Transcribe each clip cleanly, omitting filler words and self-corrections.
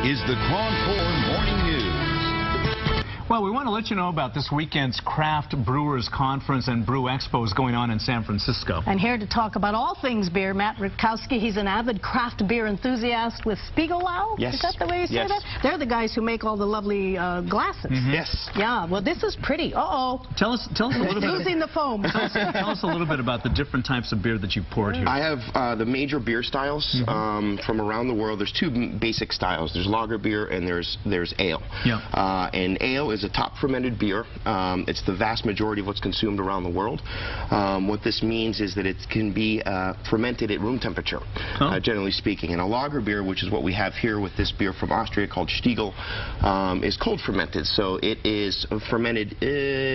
is the KRON 4 Morning News. Well, we want to let you know about this weekend's Craft Brewers Conference and Brew Expo is going on in San Francisco. And here to talk about all things beer, Matt Rutkowski. He's an avid craft beer enthusiast with Spiegelau. Yes. Is that the way you say Yes. that? They're the guys who make all the lovely glasses. Yes. Yeah, well, this is pretty. Uh-oh. Tell us a little bit. Losing the foam. Tell us a little bit about the different types of beer that you've poured here. I have the major beer styles from around the world. There's two basic styles. There's lager beer and there's ale. Yeah. And ale is a top fermented beer. It's the vast majority of what's consumed around the world. What this means is that it can be fermented at room temperature, generally speaking. And a lager beer, which is what we have here with this beer from Austria called Stiegl, is cold fermented. So it is fermented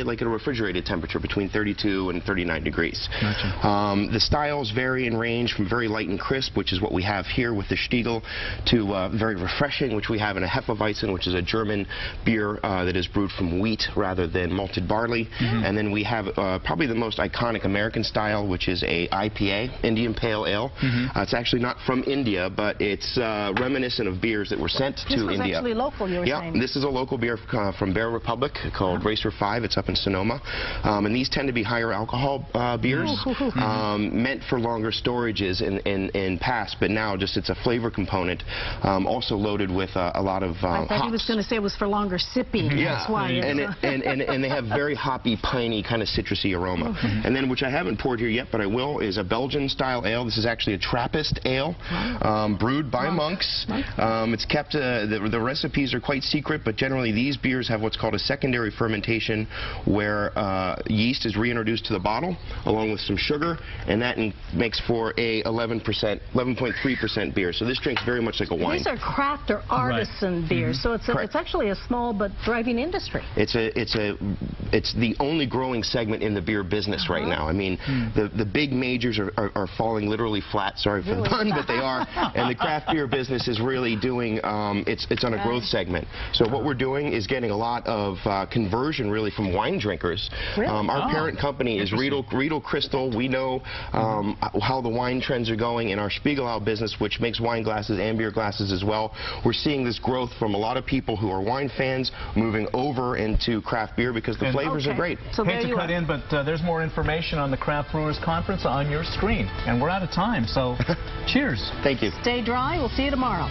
like at a refrigerated temperature between 32 and 39 degrees. Gotcha. The styles vary in range from very light and crisp, which is what we have here with the Stiegl, to very refreshing, which we have in a Hefeweizen, which is a German beer that is brewed from wheat rather than malted barley. And then we have probably the most iconic American style, which is a IPA, Indian Pale Ale. It's actually not from India, but it's reminiscent of beers that were sent to India. This was actually local, you were saying. Yeah, this is a local beer from Bear Republic called Racer 5. It's up in Sonoma. And these tend to be higher alcohol beers, meant for longer storages in past, but now just it's a flavor component, also loaded with a lot of I thought hops. he was going to say it was for longer sipping. Yeah, That's why. and they have very hoppy, piney, kind of citrusy aroma. And then, which I haven't poured here yet, but I will, is a Belgian-style ale. This is actually a Trappist ale, brewed by monks. It's kept, the recipes are quite secret, but generally these beers have what's called a secondary fermentation, where yeast is reintroduced to the bottle, along with some sugar, and that makes for a 11.3% beer. So this drinks very much like a wine. These are craft or artisan beers, so it's actually a small but thriving industry. It's the only growing segment in the beer business right now. I mean, the big majors are falling literally flat. Sorry for the pun, but they are. And the craft beer business is really doing, it's on a growth segment. So what we're doing is getting a lot of conversion really from wine drinkers. Our parent company is Riedel Crystal. We know how the wine trends are going in our Spiegelau business, which makes wine glasses and beer glasses as well. We're seeing this growth from a lot of people who are wine fans moving over into craft beer because the flavors are great. So hate to cut in, but there's more information on the Craft Brewers Conference on your screen. And we're out of time, so cheers. Thank you. Stay dry. We'll see you tomorrow.